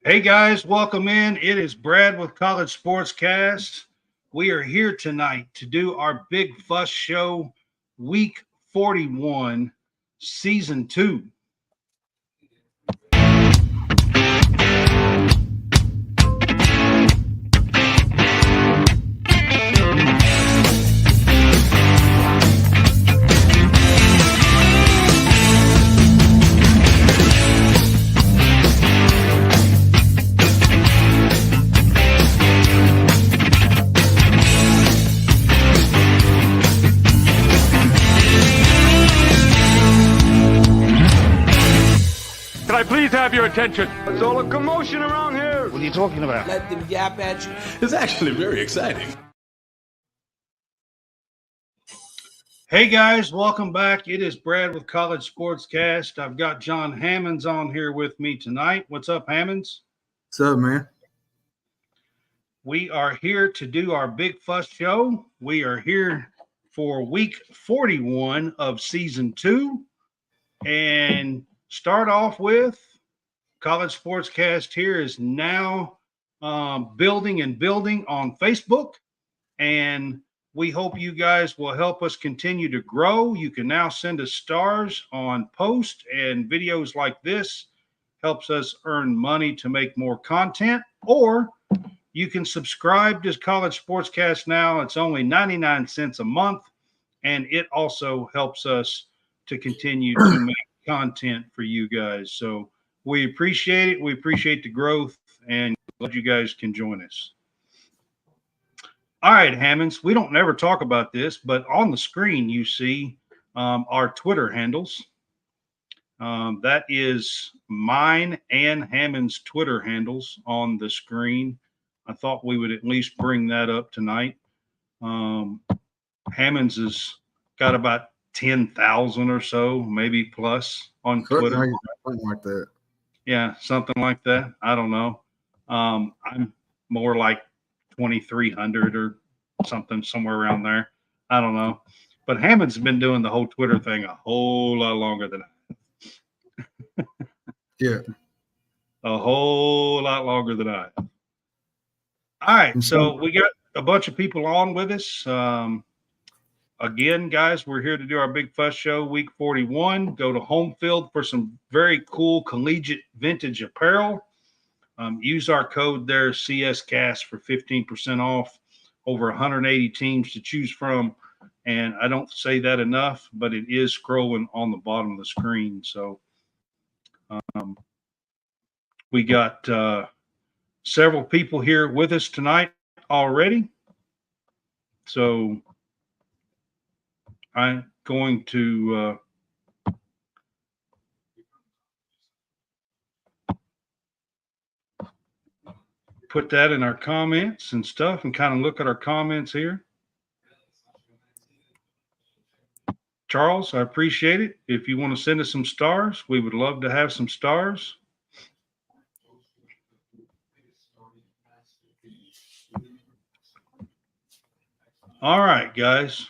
Hey guys, welcome in. It is Brad with College SportsCast. We are here tonight to do our Big Fuss Show, Week 41, Season 2. Can I please have your attention? There's all a commotion around here. What are you talking about? Let them yap at you. It's actually very exciting. Hey guys, welcome back. It is Brad with College SportsCast. I've got John Hammonds on here with me tonight. What's up, Hammonds? What's up, man? We are here to do our Big Fuss Show. We are here for Week 41 of Season 2. And start off with College SportsCast here is now building on Facebook. And we hope you guys will help us continue to grow. You can now send us stars on posts, and videos like this helps us earn money to make more content. Or you can subscribe to College SportsCast now. It's only 99 cents a month, and it also helps us to continue to make content for you guys. So we appreciate it. We appreciate the growth, and glad you guys can join us. All right, Hammonds, we don't never talk about this, but on the screen you see our Twitter handles. That is mine and Hammond's Twitter handles on the screen. I thought we would at least bring that up tonight. Hammond's has got about 10,000 or so, maybe plus on Twitter. Something like that. Yeah, something like that. I don't know. I'm more like 2,300 or something, somewhere around there. I don't know. But Hammond's been doing the whole Twitter thing a whole lot longer than I have. Yeah. A whole lot longer than I have. All right, so we got a bunch of people on with us. Again, guys, we're here to do our Big Fuss Show, Week 41. Go to Home Field for some very cool collegiate vintage apparel. Use our code there, CSCast, for 15% off. Over 180 teams to choose from. And I don't say that enough, but it is scrolling on the bottom of the screen. So we got several people here with us tonight already. So I'm going to put that in our comments and stuff and kind of look at our comments here. Charles, I appreciate it. If you want to send us some stars, we would love to have some stars. All right, guys.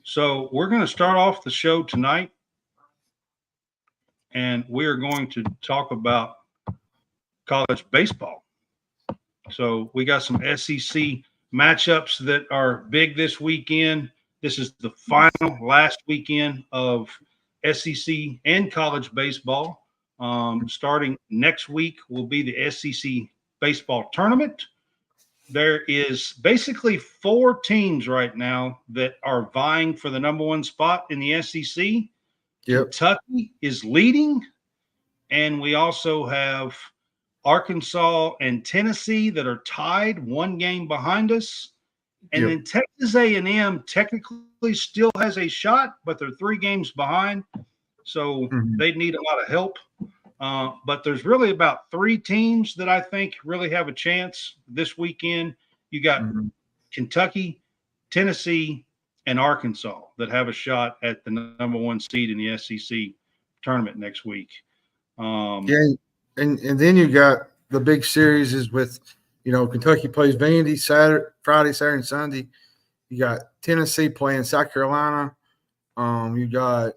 So we're going to start off the show tonight, and we are going to talk about college baseball. So we got some SEC matchups that are big this weekend. This is the final last weekend of SEC and college baseball. Starting next week will be the SEC baseball tournament. There is basically 4 teams right now that are vying for the number 1 spot in the SEC. Yep. Kentucky is leading, and we also have Arkansas and Tennessee that are tied 1 game behind us. And then Texas A&M technically still has a shot, but they're 3 games behind. So they need a lot of help. But there's really about 3 teams that I think really have a chance this weekend. You got Kentucky, Tennessee, and Arkansas that have a shot at the number 1 seed in the SEC tournament next week. And then you got the big series is with, Kentucky plays Vandy Friday, Saturday, and Sunday. You got Tennessee playing South Carolina. You got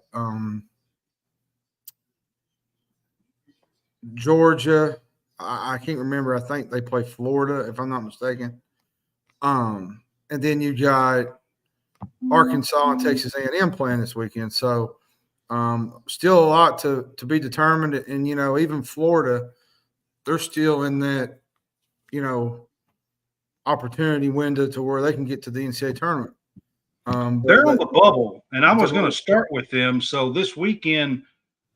Georgia. I can't remember. I think they play Florida, if I'm not mistaken. And then you got Arkansas and Texas A&M playing this weekend. So still a lot to be determined. And, even Florida, they're still in that, opportunity window to where they can get to the NCAA tournament. They're on the bubble, and I was going to start with them. So this weekend,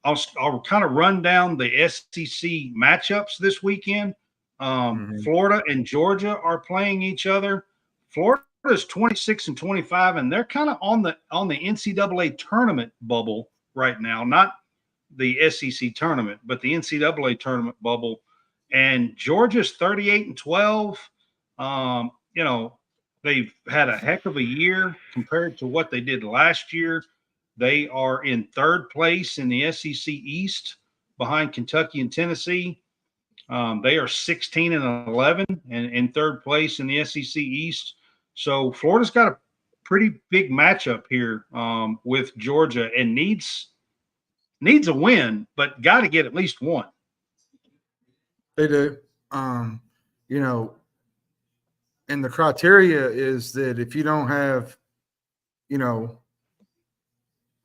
I'll kind of run down the SEC matchups this weekend. Florida and Georgia are playing each other. Florida is 26 and 25, and they're kind of on the NCAA tournament bubble right now, not the SEC tournament, but the NCAA tournament bubble. And Georgia's 38 and 12. They've had a heck of a year compared to what they did last year. They are in third place in the SEC East behind Kentucky and Tennessee. They are 16 and 11 and in third place in the SEC East. So Florida's got a pretty big matchup here with Georgia and needs a win, but got to get at least one. They do. And the criteria is that if you don't have,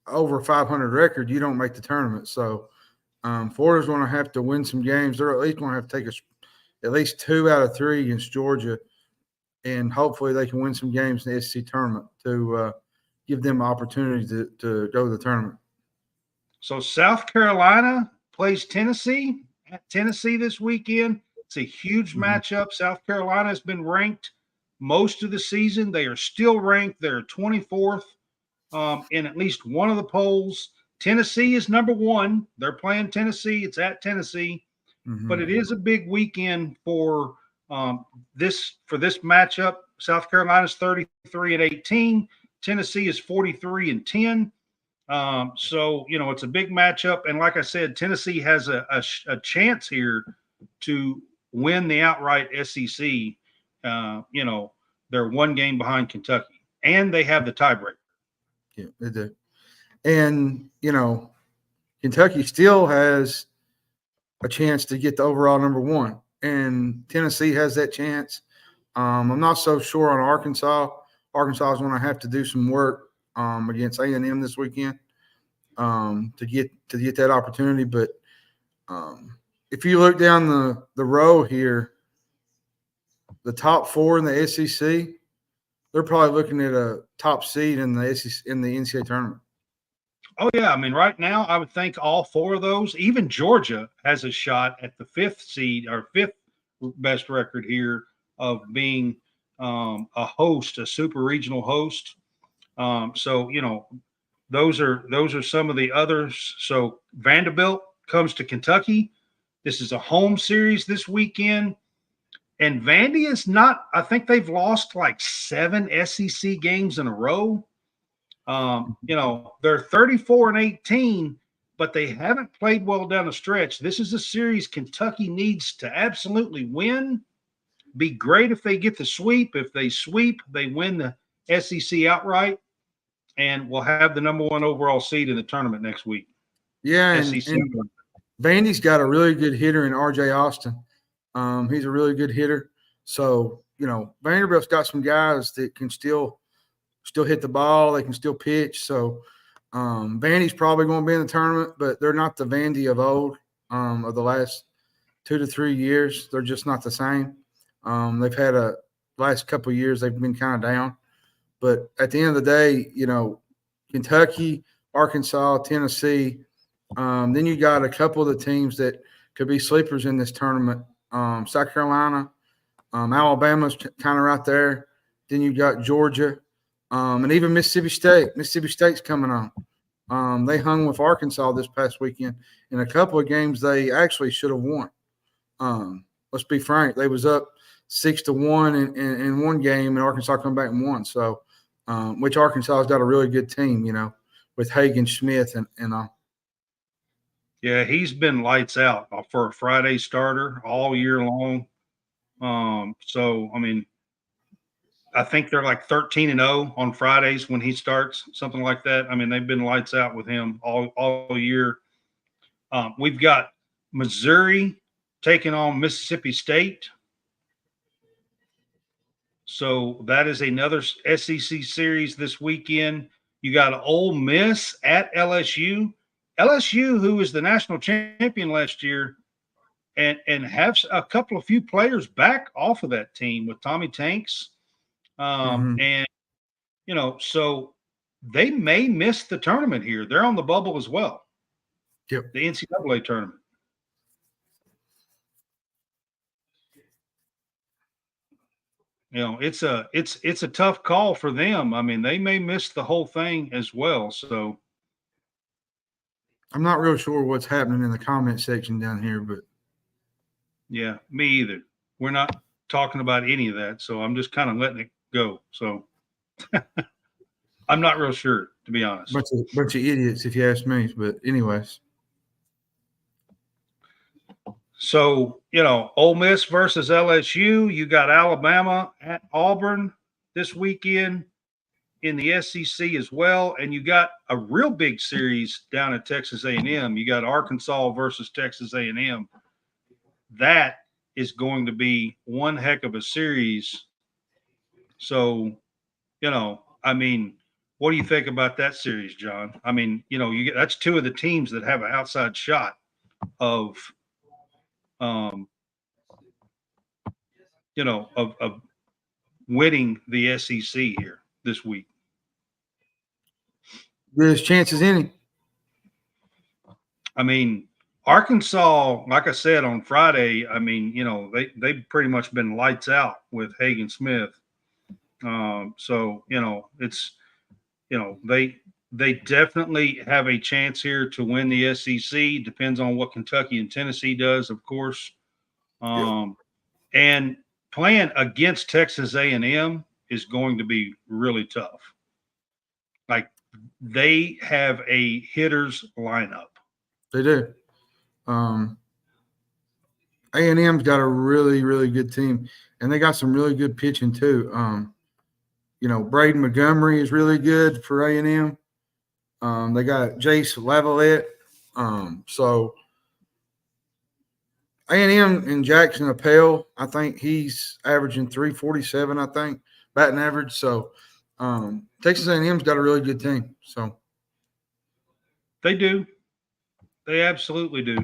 over 500 record, you don't make the tournament. So Florida's going to have to win some games. They're at least going to have to take at least 2 out of 3 against Georgia, and hopefully they can win some games in the SEC tournament to give them an opportunity to go to the tournament. So South Carolina plays Tennessee at Tennessee this weekend. It's a huge matchup. South Carolina has been ranked most of the season. They are still ranked. They're 24th in at least one of the polls. Tennessee is number 1. They're playing Tennessee. It's at Tennessee. But it is a big weekend for this matchup. South Carolina's 33 and 18. Tennessee is 43 and 10. So, it's a big matchup. And like I said, Tennessee has a chance here to win the outright SEC. They're 1 game behind Kentucky, and they have the tiebreaker. Yeah, they do. And, Kentucky still has a chance to get the overall number 1, and Tennessee has that chance. I'm not so sure on Arkansas. Arkansas is going to have to do some work against A&M this weekend to get that opportunity. But if you look down the row here, the top 4 in the SEC, they're probably looking at a top seed in the SEC, in the NCAA tournament. Oh, yeah. I mean, right now, I would think all 4 of those, even Georgia has a shot at the 5th seed or 5th best record here of being a host, a super regional host. So, those are some of the others. So Vanderbilt comes to Kentucky. This is a home series this weekend. And Vandy is not – I think they've lost like 7 SEC games in a row. They're 34 and 18, but they haven't played well down the stretch. This is a series Kentucky needs to absolutely win. Be great if they get the sweep. If they sweep, they win the SEC outright, and we'll have the number 1 overall seed in the tournament next week. Yeah, and Vandy's got a really good hitter in R.J. Austin. He's a really good hitter. So, Vanderbilt's got some guys that can still hit the ball. They can still pitch. So, Vandy's probably going to be in the tournament, but they're not the Vandy of old of the last 2 to 3 years. They're just not the same. They've had last couple of years, they've been kind of down. But at the end of the day, Kentucky, Arkansas, Tennessee, then you got a couple of the teams that could be sleepers in this tournament. South Carolina, Alabama's kind of right there. Then you got Georgia, and even Mississippi State. Mississippi State's coming on. They hung with Arkansas this past weekend. In a couple of games, they actually should have won. Let's be frank. They was up 6-1 in one game, and Arkansas come back and won. So, which Arkansas has got a really good team, with Hagan, Smith, and Yeah, he's been lights out for a Friday starter all year long. So, I mean, I think they're like 13-0 on Fridays when he starts, something like that. I mean, they've been lights out with him all year. We've got Missouri taking on Mississippi State. So that is another SEC series this weekend. You got Ole Miss at LSU. LSU, who was the national champion last year, and have a couple of few players back off of that team with Tommy Tanks. And, so they may miss the tournament here. They're on the bubble as well. Yep. The NCAA tournament. It's a tough call for them. I mean, they may miss the whole thing as well. So I'm not real sure what's happening in the comment section down here, but yeah, me either. We're not talking about any of that, so I'm just kind of letting it go. So I'm not real sure, to be honest. Bunch of idiots, if you ask me. But anyways. So, Ole Miss versus LSU. You got Alabama at Auburn this weekend in the SEC as well. And you got a real big series down at Texas A&M. You got Arkansas versus Texas A&M. That is going to be one heck of a series. So, I mean, what do you think about that series, John? I mean, that's two of the teams that have an outside shot of of winning the SEC here this week. There's chances any. I mean, Arkansas, like I said on Friday, I mean, they've pretty much been lights out with Hagen Smith. So, it's, they definitely have a chance here to win the SEC. Depends on what Kentucky and Tennessee does, of course. And playing against Texas A&M is going to be really tough. Like, they have a hitter's lineup. They do. A&M's got a really, really good team, and they got some really good pitching too. Braden Montgomery is really good for A&M. They got Jace Lavalette. So A&M and Jackson Appel, I think he's averaging 347, I think, batting average. So Texas A&M's got a really good team. So they do. They absolutely do.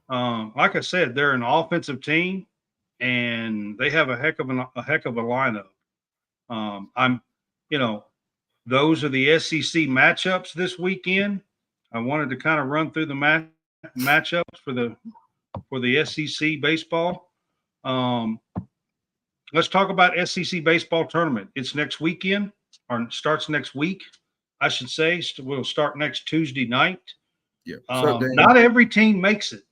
Like I said, they're an offensive team, and they have a heck of a lineup. Those are the SEC matchups this weekend. I wanted to kind of run through the matchups for the SEC baseball. Let's talk about SEC baseball tournament. It's next weekend, or starts next week, I should say. We'll start next Tuesday night. Yeah. Not every team makes it.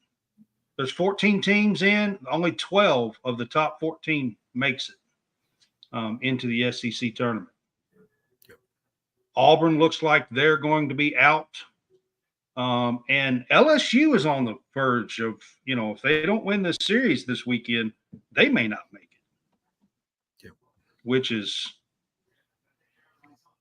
There's 14 teams in. Only 12 of the top 14 makes it into the SEC tournament. Yep. Auburn looks like they're going to be out. And LSU is on the verge of, if they don't win this series this weekend, they may not make it. Yep. Which is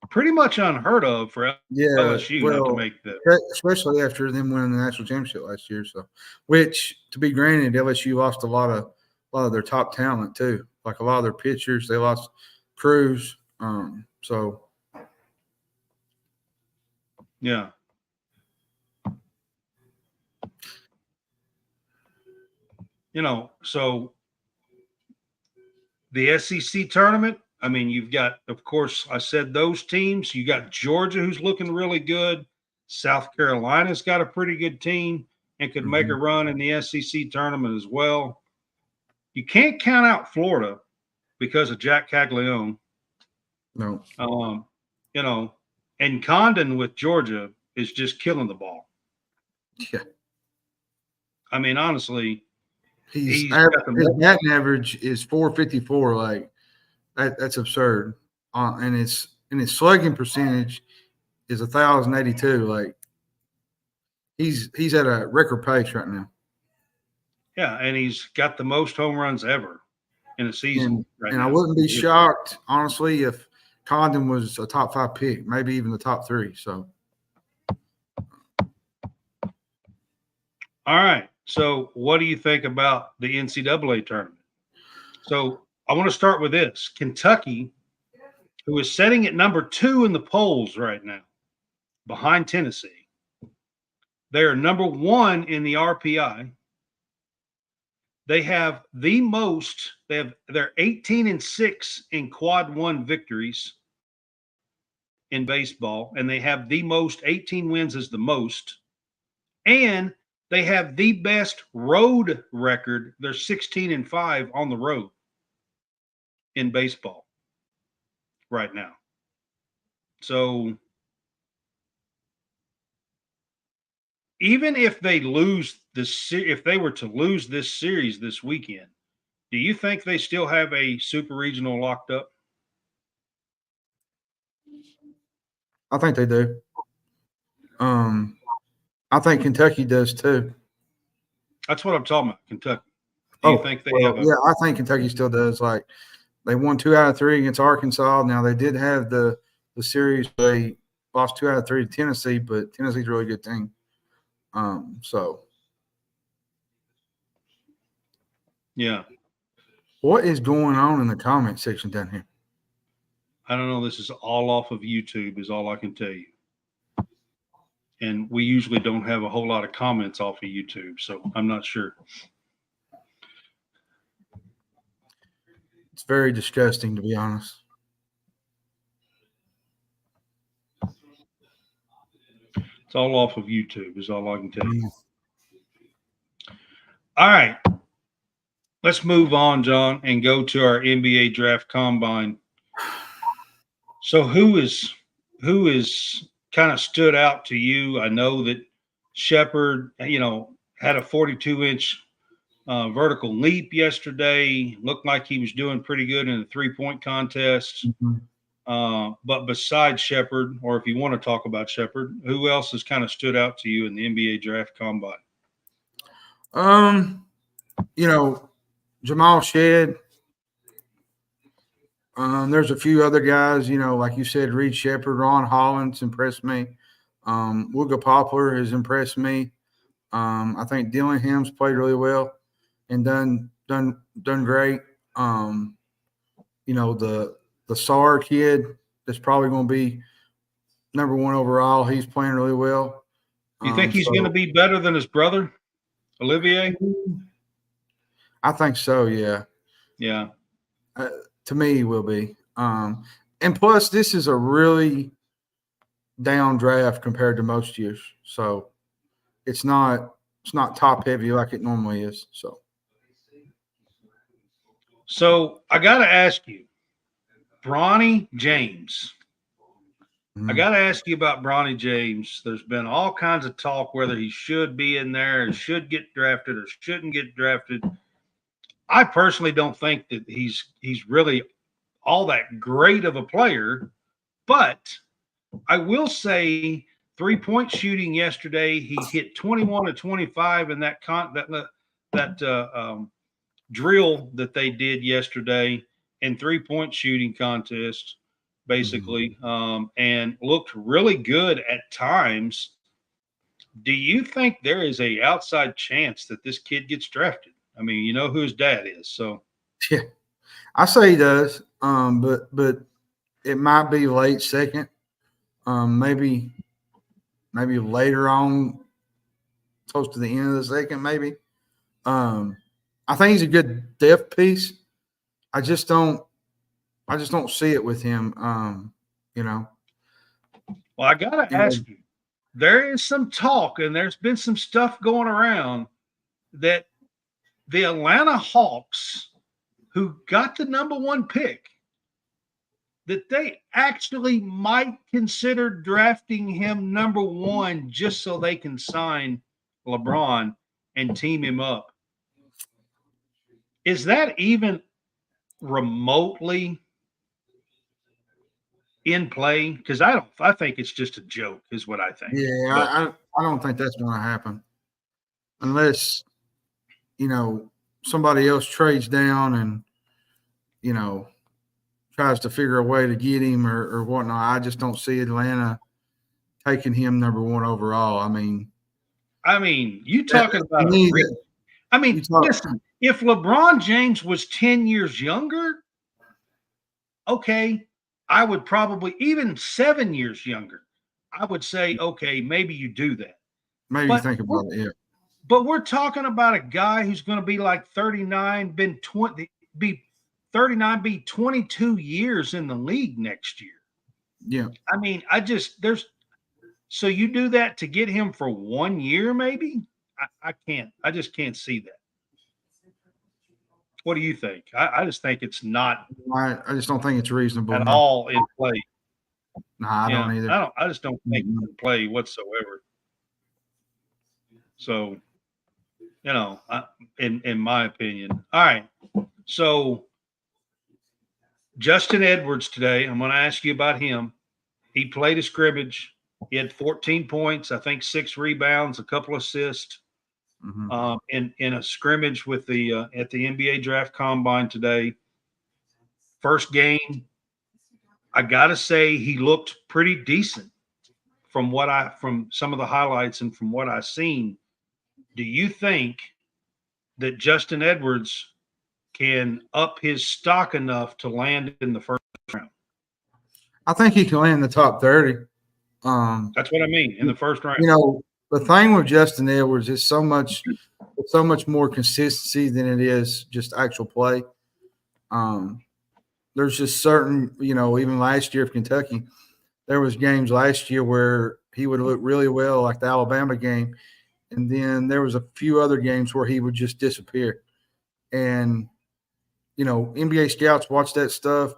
pretty much unheard of for LSU not to make that. Especially after them winning the national championship last year. So, which, to be granted, LSU lost a lot of their top talent too. Like a lot of their pitchers, they lost Cruz. So, yeah. So the SEC tournament, I mean, you've got, of course, I said those teams. You got Georgia, who's looking really good. South Carolina's got a pretty good team and could make a run in the SEC tournament as well. You can't count out Florida because of Jack Caglione. No. And Condon with Georgia is just killing the ball. Yeah. I mean, honestly, his batting average is 454. Like that's absurd. And his slugging percentage is 1,082. Like he's at a record pace right now. Yeah, and he's got the most home runs ever in a season. And I wouldn't be shocked, honestly, if Condon was a top 5 pick, maybe even the top 3. So, all right. So, what do you think about the NCAA tournament? So, I want to start with this. Kentucky, who is sitting at number 2 in the polls right now, behind Tennessee. They are number 1 in the RPI. They have the most, they're 18-6 in quad 1 victories in baseball, and they have the most, 18 wins is the most. And they have the best road record. They're 16-5 on the road in baseball right now. So even if they lose this, if they were to lose this series this weekend, do you think they still have a super regional locked up? I think they do. I think Kentucky does too. That's what I'm talking about, Kentucky. Do you think they have yeah, I think Kentucky still does. Like, they won 2 out of 3 against Arkansas. Now, they did have the series. They lost 2 out of 3 to Tennessee, but Tennessee's a really good team. So. Yeah. What is going on in the comment section down here? I don't know. This is all off of YouTube is all I can tell you. And we usually don't have a whole lot of comments off of YouTube, so I'm not sure. It's very disgusting, to be honest. It's all off of YouTube is all I can tell you. All right. Let's move on, John, and go to our NBA Draft Combine. So who is kind of stood out to you? I know that Shepherd, had a 42-inch vertical leap yesterday. Looked like he was doing pretty good in the three-point contest. Mm-hmm. But besides Shepherd, or if you want to talk about Shepherd, who else has kind of stood out to you in the NBA Draft Combine? Jamal Shedd. There's a few other guys, like you said, Reed Shepherd, Ron Hollins impressed me. Wooga Poplar has impressed me. I think Dillingham's played really well and done great. The Sarr kid that's probably going to be number 1 overall. He's playing really well. You think he's going to be better than his brother, Olivier? I think so, yeah. Yeah. To me, he will be. And plus, this is a really down draft compared to most years. So it's not top heavy like it normally is. So I got to ask you, Bronny James. I got to ask you about Bronny James. There's been all kinds of talk whether he should be in there and should get drafted or shouldn't get drafted. I personally don't think that he's really all that great of a player, but I will say three-point shooting yesterday, he hit 21 to 25 in that drill that they did yesterday in three-point shooting contest, basically, and looked really good at times. Do you think there is a outside chance that this kid gets drafted? I mean, you know who his dad is, so. Yeah, I say he does, but it might be late second, maybe later on, close to the end of the second, maybe. I think he's a good depth piece. I just don't see it with him. Well, I gotta ask you. There is some talk, and there's been some stuff going around that the Atlanta Hawks, who got the number 1 pick, that they actually might consider drafting him number 1 just so they can sign LeBron and team him up. Is that even remotely in play? Because I think it's just a joke, is what I think. Yeah, I don't think that's going to happen unless somebody else trades down and tries to figure a way to get him or whatnot. I just don't see Atlanta taking him number 1 overall. I mean, I mean, you talking about listen, if LeBron James was 10 years younger, okay, I would probably even 7 years younger. I would say, okay, maybe you do that. Maybe But think about it, yeah. But we're talking about a guy who's going to be like 39, be 39, be 22 years in the league next year. Yeah. I mean, so you do that to get him for 1 year, maybe? I just can't see that. What do you think? I just think it's not I just don't think it's reasonable at all in play. Nah, I don't either. I just don't think it's in play whatsoever. So, in my opinion. All right. So Justin Edwards today, I'm going to ask you about him. He played a scrimmage. He had 14 points, I think 6 rebounds, a couple assists in a scrimmage with at the NBA Draft Combine today. First game, I got to say he looked pretty decent from some of the highlights and from what I've seen. Do you think that Justin Edwards can up his stock enough to land in the first round? I think he can land in the top 30. That's what I mean, in the first round. The thing with Justin Edwards is so much more consistency than it is just actual play. There's just certain, even last year of Kentucky, there was games last year where he would look really well, like the Alabama game, and then there was a few other games where he would just disappear. And NBA scouts watch that stuff,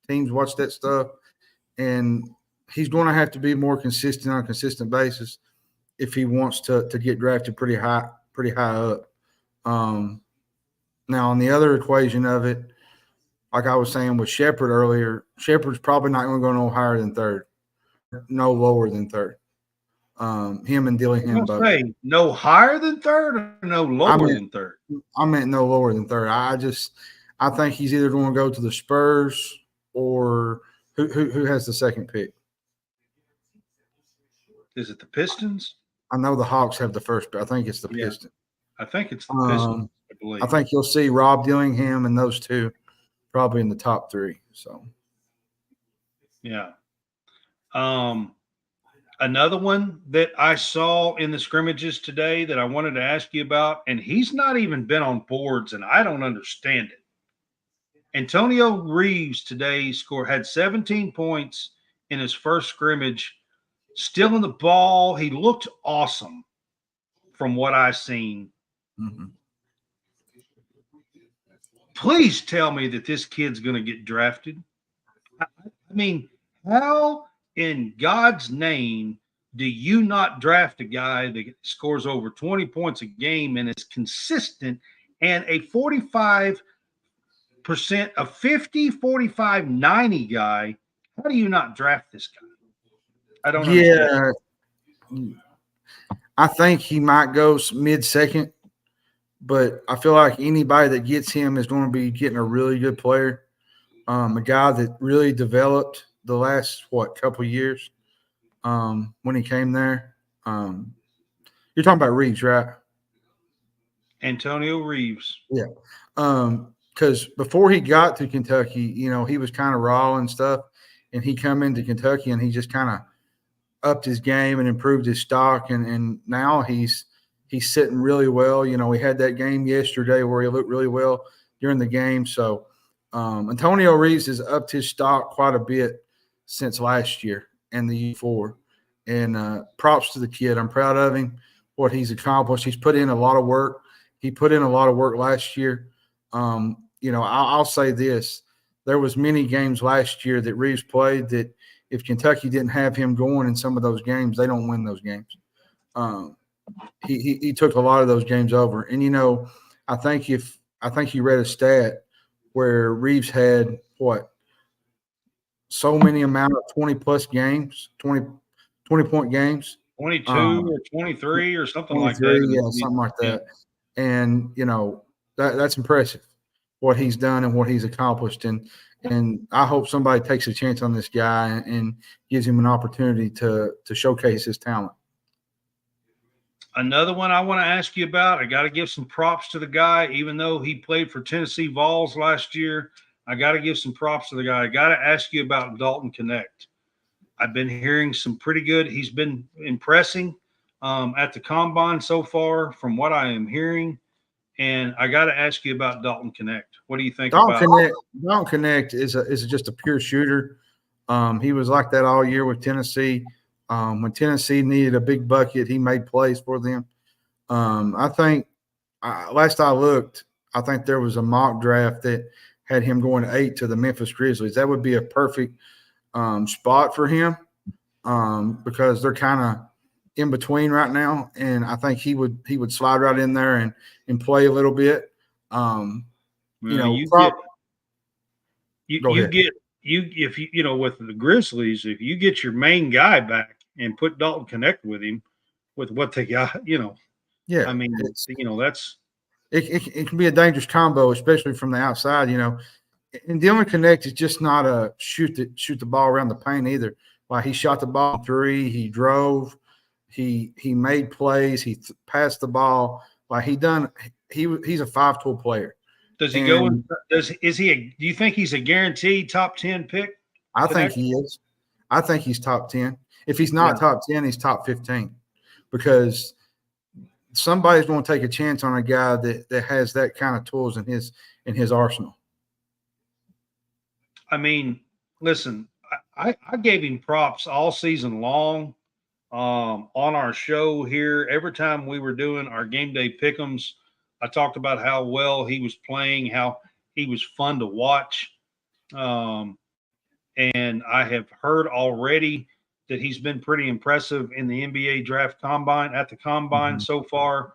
teams watch that stuff, and he's going to have to be more consistent on a consistent basis if he wants to get drafted pretty high up. Now, on the other equation of it, like I was saying with Shepard earlier, Shepard's probably not going to go no higher than third, no lower than third. Him and Dillingham both. No higher than third or no lower than third? I meant no lower than third. I think he's either going to go to the Spurs or who has the second pick? Is it the Pistons? I know the Hawks have the first, but I think it's the Pistons. I think it's the Pistons, I believe. I think you'll see Rob Dillingham and those two probably in the top 3. So, yeah. Another one that I saw in the scrimmages today that I wanted to ask you about, and he's not even been on boards, and I don't understand it. Antonio Reeves today had 17 points in his first scrimmage, still in the ball. He looked awesome from what I've seen. Mm-hmm. Please tell me that this kid's going to get drafted. I mean, how in God's name do you not draft a guy that scores over 20 points a game and is consistent and a 45%, a 50, 45, 90 guy? How do you not draft this guy? I don't understand. I think he might go mid-second, but I feel like anybody that gets him is going to be getting a really good player, a guy that really developed the last, couple of years when he came there. You're talking about Reeves, right? Antonio Reeves. Yeah. Because before he got to Kentucky, he was kind of raw and stuff, and he come into Kentucky and he just kind of upped his game and improved his stock, and now he's sitting really well. We had that game yesterday where he looked really well during the game. So Antonio Reeves has upped his stock quite a bit since last year and the year before. And props to the kid. I'm proud of him, what he's accomplished. He's put in a lot of work. He put in a lot of work last year. I'll say this. There was many games last year that Reeves played that if Kentucky didn't have him going in some of those games, they don't win those games. He took a lot of those games over. And, I think you read a stat where Reeves had so many amount of 20-plus games, 20-point games. 22 or 23 or something like that. Yeah, something like that. And, that's impressive, what he's done and what he's accomplished. And I hope somebody takes a chance on this guy and gives him an opportunity to showcase his talent. Another one I want to ask you about. I got to give some props to the guy, even though he played for Tennessee Vols last year. I got to give some props to the guy. I got to ask you about Dalton Connect. I've been hearing some pretty good. He's been impressing at the combine so far, from what I am hearing. And I got to ask you about Dalton Connect. What do you think about Dalton Connect is just a pure shooter. He was like that all year with Tennessee. When Tennessee needed a big bucket, he made plays for them. I think last I looked, I think there was a mock draft that had him going 8 to the Memphis Grizzlies. That would be a perfect spot for him because they're kind of in between right now, and I think he would slide right in there and play a little bit. With the Grizzlies, if you get your main guy back and put Dalton Connect with him, with what they got, yeah, I mean, that's it can be a dangerous combo, especially from the outside, And Dylan Connect is just not a shoot the ball around the paint either. Like he shot the ball 3, he drove, he made plays, he passed the ball. Like he's a 5-tool player. Does he go? Do you think he's a guaranteed top 10 pick? I think he is. I think he's top 10. If he's not top 10, he's top 15 because somebody's going to take a chance on a guy that has that kind of tools in his arsenal. I mean, listen, I gave him props all season long on our show here. Every time we were doing our game day pick'ems, I talked about how well he was playing, how he was fun to watch. And I have heard already that he's been pretty impressive in the NBA draft combine, at the combine so far.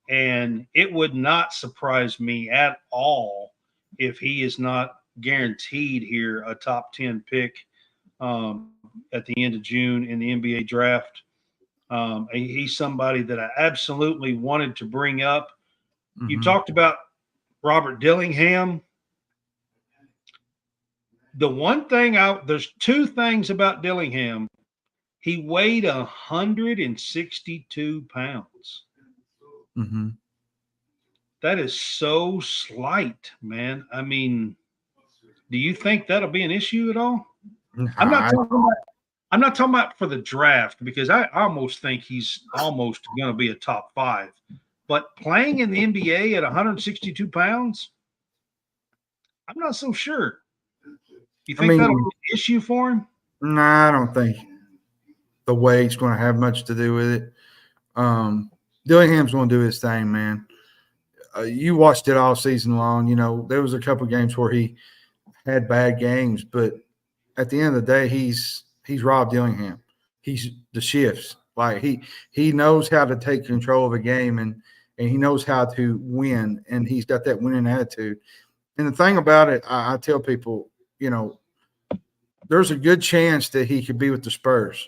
And it would not surprise me at all if he is not guaranteed here a top 10 pick at the end of June in the NBA draft. He's somebody that I absolutely wanted to bring up. You talked about Robert Dillingham. There's 2 things about Dillingham. He weighed 162 pounds. That is so slight, man. I mean, do you think that'll be an issue at all? I'm not talking about for the draft because I almost think he's almost going to be a top 5. But playing in the NBA at 162 pounds, I'm not so sure. You think that'll be an issue for him? Nah, I don't think the weight's going to have much to do with it. Dillingham's going to do his thing, man. You watched it all season long. There was a couple games where he had bad games, but at the end of the day, he's Rob Dillingham. He's the shifts. Like he knows how to take control of a game and he knows how to win, and he's got that winning attitude. And the thing about it, I tell people, there's a good chance that he could be with the Spurs.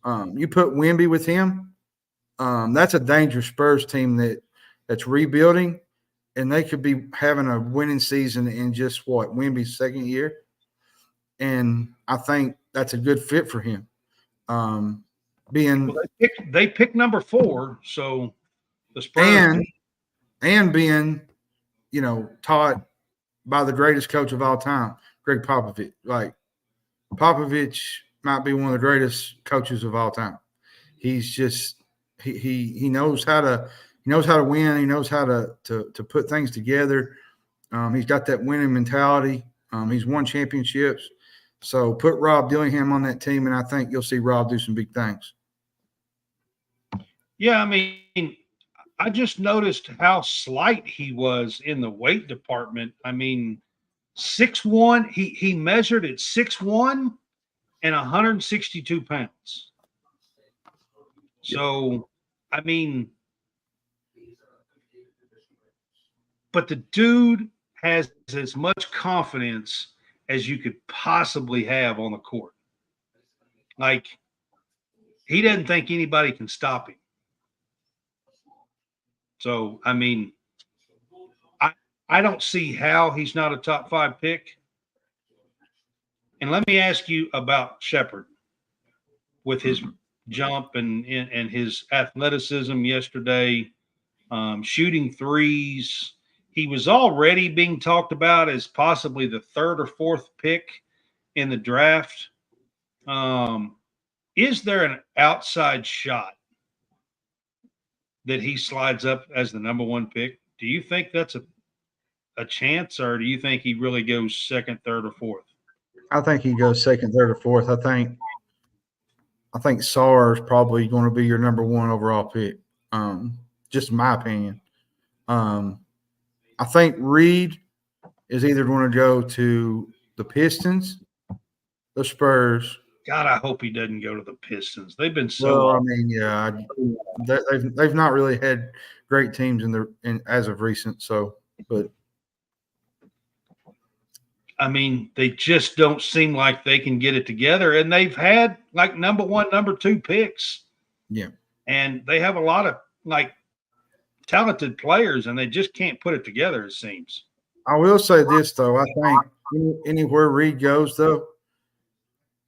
You put Wemby with him, that's a dangerous Spurs team that's rebuilding, and they could be having a winning season in just Wemby's second year. And I think that's a good fit for him. They picked number 4, so the Spurs and being, taught by the greatest coach of all time, Greg Popovich. Like Popovich might be one of the greatest coaches of all time. He's just he knows how to win. He knows how to put things together. He's got that winning mentality. He's won championships. So put Rob Dillingham on that team, and I think you'll see Rob do some big things. Yeah, I mean, I just noticed how slight he was in the weight department. I mean, 6'1", he measured at 6'1" and 162 pounds. So, I mean, but the dude has as much confidence as you could possibly have on the court. Like, he doesn't think anybody can stop him. So, I mean, I don't see how he's not a top 5 pick. And let me ask you about Shepherd with his jump and his athleticism yesterday, shooting threes. He was already being talked about as possibly the third or fourth pick in the draft. Is there an outside shot that he slides up as the number one pick? Do you think that's a chance, or do you think he really goes second, third, or fourth? I think he goes second, third, or fourth. I think Sarr is probably going to be your number one overall pick. Just my opinion. I think Reed is either going to go to the Pistons, the Spurs. God, I hope he doesn't go to the Pistons. They've been so. Well, I mean, yeah, they've not really had great teams in as of recent. So, but I mean, they just don't seem like they can get it together, and they've had like number one, number two picks. Yeah, and they have a lot of like talented players, and they just can't put it together. It seems. I will say this though. I think anywhere Reed goes, though,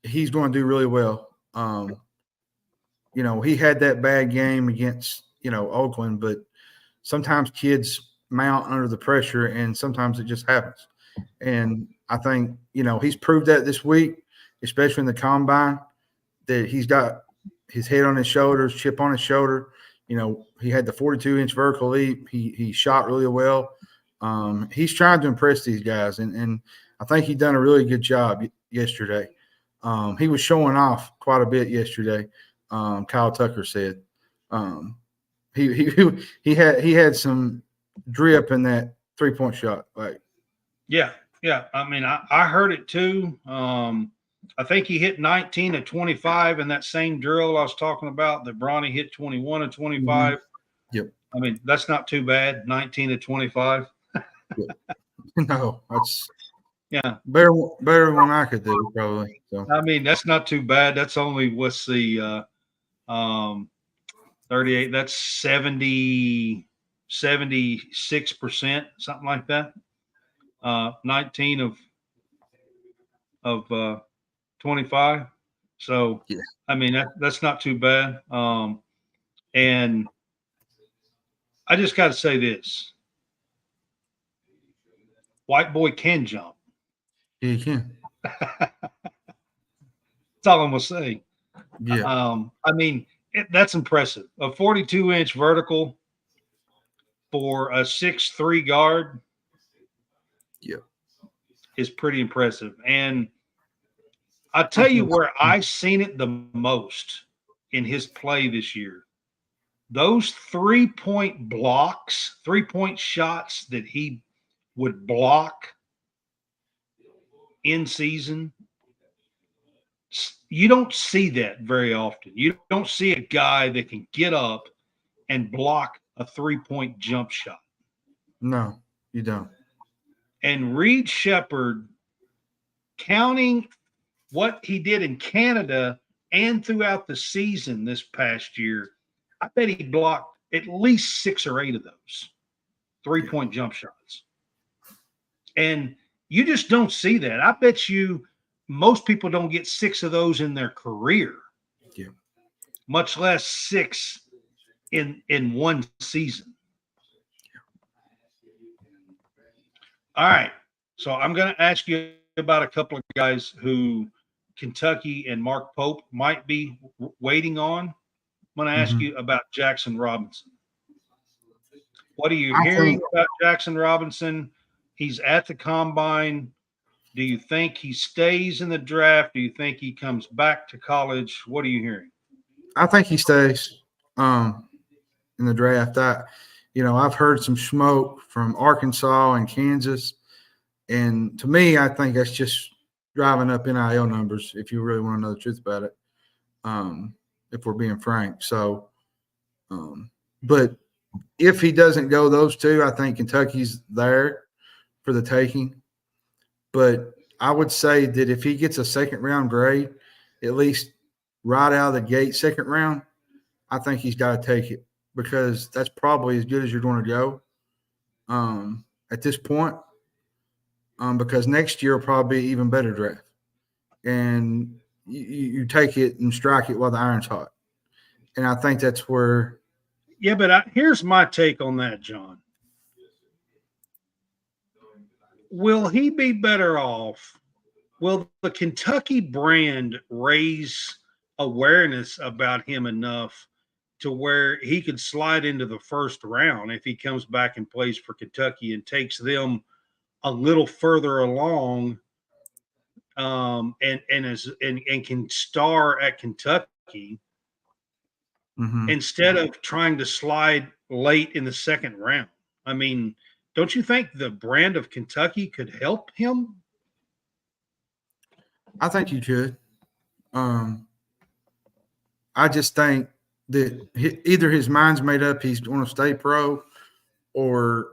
he's going to do really well. He had that bad game against, Oakland, but sometimes kids mount under the pressure and sometimes it just happens. And I think, he's proved that this week, especially in the combine, that he's got his head on his shoulders, chip on his shoulder. He had the 42-inch vertical leap. He shot really well. He's trying to impress these guys, and I think he done a really good job yesterday. He was showing off quite a bit yesterday. Kyle Tucker said he had some drip in that 3-point shot. Yeah. I mean, I heard it too. I think he hit 19 of 25 in that same drill I was talking about. That Bronny hit 21 of 25. Mm-hmm. Yep. I mean, that's not too bad. 19 of 25. No, that's better than I could do probably. So I mean, that's not too bad. That's only 38. That's 76%, something like that. 19 of 25. So yeah. I mean that's not too bad. And I just got to say this: white boy can jump. Yeah, he can. That's all I'm gonna say. Yeah. I mean, that's impressive. A 42-inch vertical for a 6'3" guard. Yeah. Is pretty impressive. And I'll tell you where I've seen it the most in his play this year. Those 3-point blocks, 3-point shots that he would block in season, you don't see that very often. You don't see a guy that can get up and block a 3-point jump shot. No, you don't. And Reed Sheppard, counting what he did in Canada and throughout the season this past year, I bet he blocked at least 6 or 8 of those 3-point jump shots. And you just don't see that. I bet you most people don't get 6 of those in their career, much less 6 in one season. All right. So I'm going to ask you about a couple of guys who Kentucky and Mark Pope might be waiting on. I'm going to ask you about Jackson Robinson. What are you hearing about Jackson Robinson? He's at the combine. Do you think he stays in the draft? Do you think he comes back to college? What are you hearing? I think he stays in the draft. I've heard some smoke from Arkansas and Kansas. And to me, I think that's just driving up NIL numbers, if you really want to know the truth about it, if we're being frank. So, but if he doesn't go those two, I think Kentucky's there for the taking. But I would say that if he gets a second-round grade, at least right out of the gate second round, I think he's got to take it because that's probably as good as you're going to go at this point because next year will probably be an even better draft. And you take it and strike it while the iron's hot. And I think that's where. Yeah, but here's my take on that, John. Will he be better off? Will the Kentucky brand raise awareness about him enough to where he could slide into the first round if he comes back and plays for Kentucky and takes them a little further along, and can star at Kentucky instead of trying to slide late in the second round? I mean, don't you think the brand of Kentucky could help him? I think you could. I just think that either his mind's made up, he's going to stay pro, or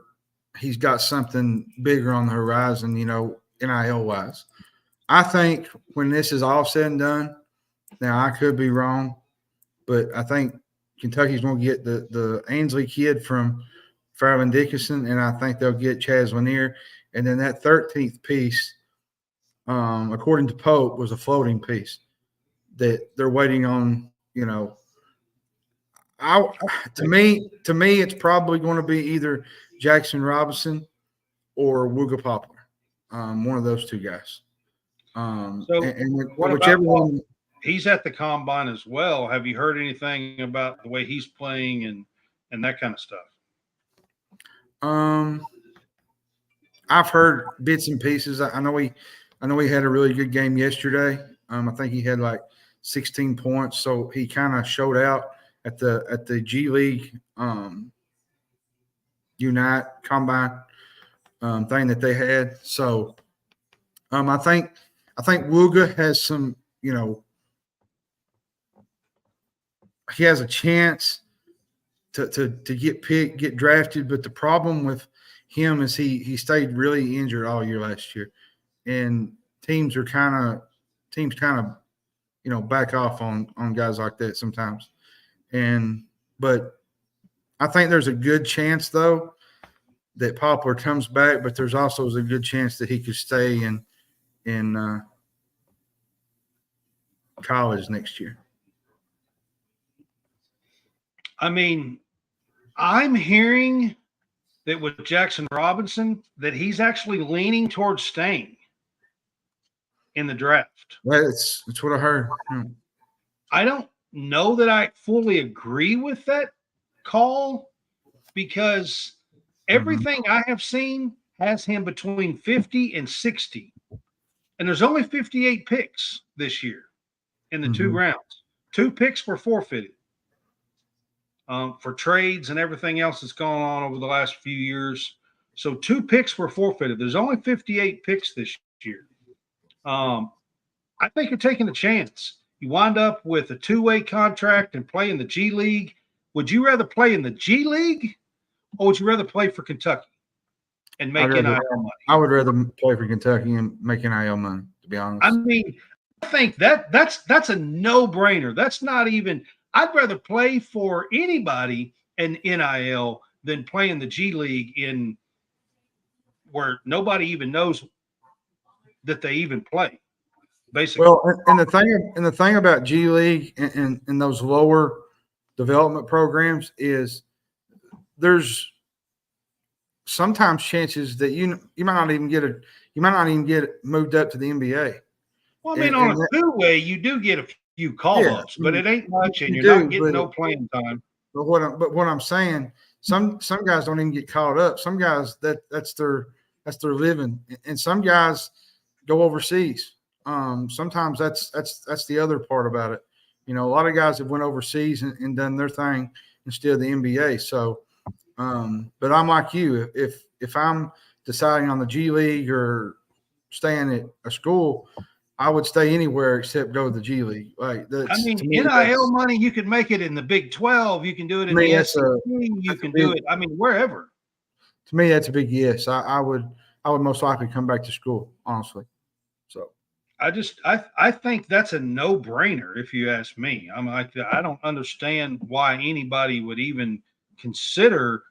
he's got something bigger on the horizon, NIL wise. I think when this is all said and done, now I could be wrong, but I think Kentucky's going to get the Ainsley kid from Fairleigh Dickinson, and I think they'll get Chaz Lanier. And then that 13th piece, according to Pope, was a floating piece that they're waiting on. To me, it's probably going to be either Jackson Robinson or Wooga Poplar, one of those two guys. Whichever one. He's at the combine as well. Have you heard anything about the way he's playing and that kind of stuff? I've heard bits and pieces. I know he had a really good game yesterday. I think he had like 16 points, so he kind of showed out at the G League Unite combine thing that they had. So I think Wooga has some, he has a chance to get picked, get drafted. But the problem with him is he stayed really injured all year last year, and teams kind of back off on guys like that sometimes. But I think there's a good chance though that Poplar comes back, but there's also a good chance that he could stay in college next year. I mean, I'm hearing that with Jackson Robinson that he's actually leaning towards staying in the draft. That's what I heard. I don't know that I fully agree with that call, because everything I have seen has him between 50 and 60. And there's only 58 picks this year in the 2 rounds. 2 picks were forfeited for trades and everything else that's gone on over the last few years. So 2 picks were forfeited. There's only 58 picks this year. I think you're taking a chance. You wind up with a 2-way contract and play in the G League. Would you rather play in the G League, or would you rather play for Kentucky and make NIL money? I would rather play for Kentucky and make NIL money, to be honest. I mean, I think that's a no-brainer. That's not even – I'd rather play for anybody in NIL than play in the G League in where nobody even knows that they even play. Basically. Well, and the thing about G League and those lower development programs is there's sometimes chances that you might not even get moved up to the NBA. Well, I mean, on a 2-way, you do get a few call-ups, but it ain't much, and you're not getting no playing time. But what I'm saying, some guys don't even get called up. Some guys that's their living, and some guys go overseas. Sometimes that's the other part about it. A lot of guys have went overseas and done their thing instead of the NBA. So, but I'm like you. If I'm deciding on the G League or staying at a school, I would stay anywhere except go to the G League. NIL money, you can make it in the Big 12. You can do it in the SEC. You can do it. I mean, wherever. To me, that's a big yes. I would most likely come back to school, honestly. So. I think that's a no-brainer if you ask me. I'm like, I don't understand why anybody would even consider,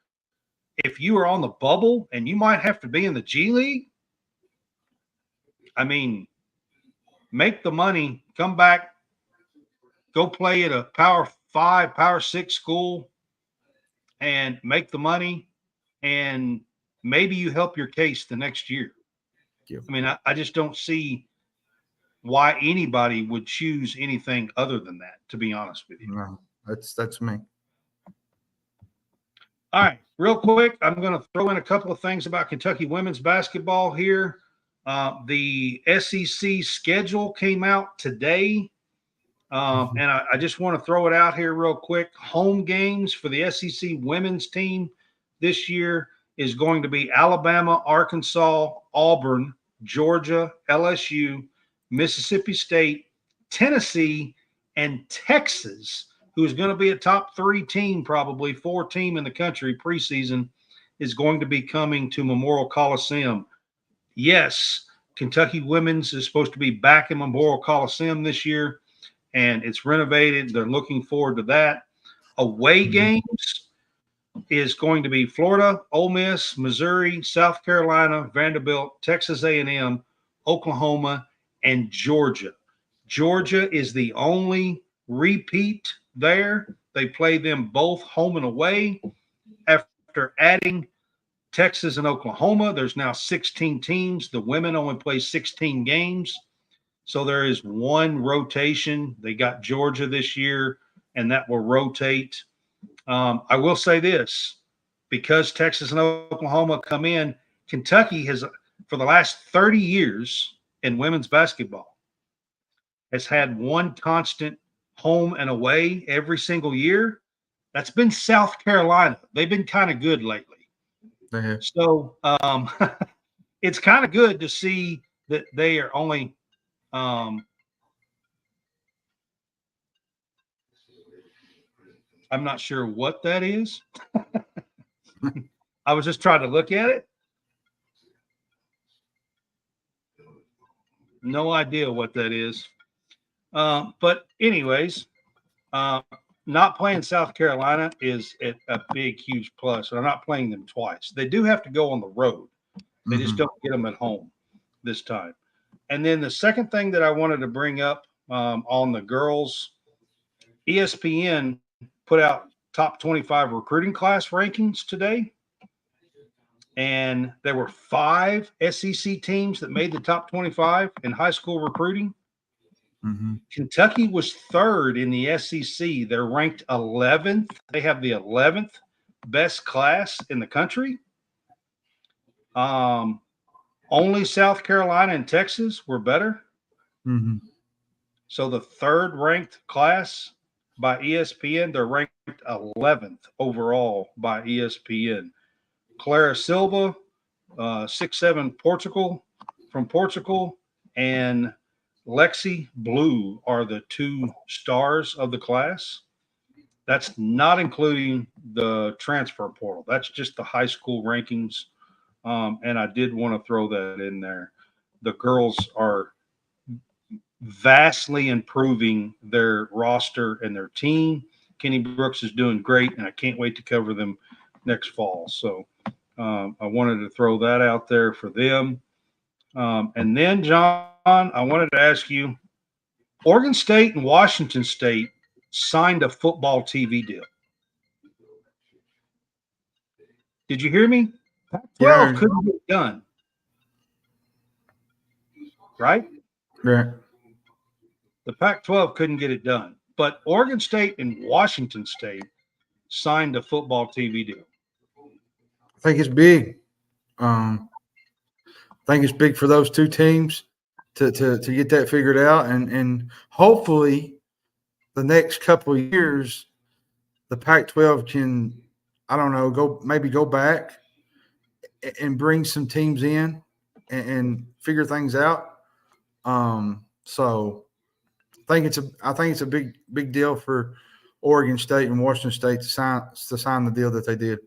if you are on the bubble and you might have to be in the G League. I mean, make the money, come back, go play at a Power 5, Power 6 school and make the money, and maybe you help your case the next year. Yep. I mean, I just don't see why anybody would choose anything other than that, to be honest with you. No, that's me. All right, real quick, I'm going to throw in a couple of things about Kentucky women's basketball here. The SEC schedule came out today, and I just want to throw it out here real quick. Home games for the SEC women's team this year is going to be Alabama, Arkansas, Auburn, Georgia, LSU, Mississippi State, Tennessee, and Texas, who's going to be a top 3 team, probably 4 team in the country preseason, is going to be coming to Memorial Coliseum. Yes, Kentucky women's is supposed to be back in Memorial Coliseum this year, and it's renovated. They're looking forward to that. Away games is going to be Florida, Ole Miss, Missouri, South Carolina, Vanderbilt, Texas A&M, Oklahoma, and Georgia. Georgia is the only repeat there. They play them both home and away. After adding Texas and Oklahoma, there's now 16 teams. The women only play 16 games. So there is one rotation. They got Georgia this year, and that will rotate. I will say this, because Texas and Oklahoma come in, Kentucky has, for the last 30 years in women's basketball, has had one constant home and away every single year. That's been South Carolina. They've been kind of good lately. So it's kind of good to see that they are only I'm not sure what that is. I was just trying to look at it. No idea what that is. But anyways, not playing South Carolina is a big, huge plus. They're not playing them twice. They do have to go on the road. They just don't get them at home this time. And then the second thing that I wanted to bring up on the girls, ESPN put out top 25 recruiting class rankings today. And there were 5 SEC teams that made the top 25 in high school recruiting. Kentucky was 3rd in the SEC. They're ranked 11th. They have the 11th best class in the country. Only South Carolina and Texas were better. So the 3rd ranked class by ESPN, they're ranked 11th overall by ESPN. Clara Silva, 6'7" Portugal, from Portugal, and Lexi Blue are the 2 stars of the class. That's not including the transfer portal. That's just the high school rankings. And I did want to throw that in there. The girls are vastly improving their roster and their team. Kenny Brooks is doing great, and I can't wait to cover them next fall. So I wanted to throw that out there for them. And then, John, I wanted to ask you, Oregon State and Washington State signed a football TV deal. Did you hear me? Pac-12 couldn't get it done. Right? Right. The Pac-12 couldn't get it done. But Oregon State and Washington State signed a football TV deal. I think it's big. I think it's big for those 2 teams to get that figured out, and hopefully the next couple of years the Pac-12 can, I don't know, go back and bring some teams in and figure things out. So I think it's a big deal for Oregon State and Washington State to sign the deal that they did.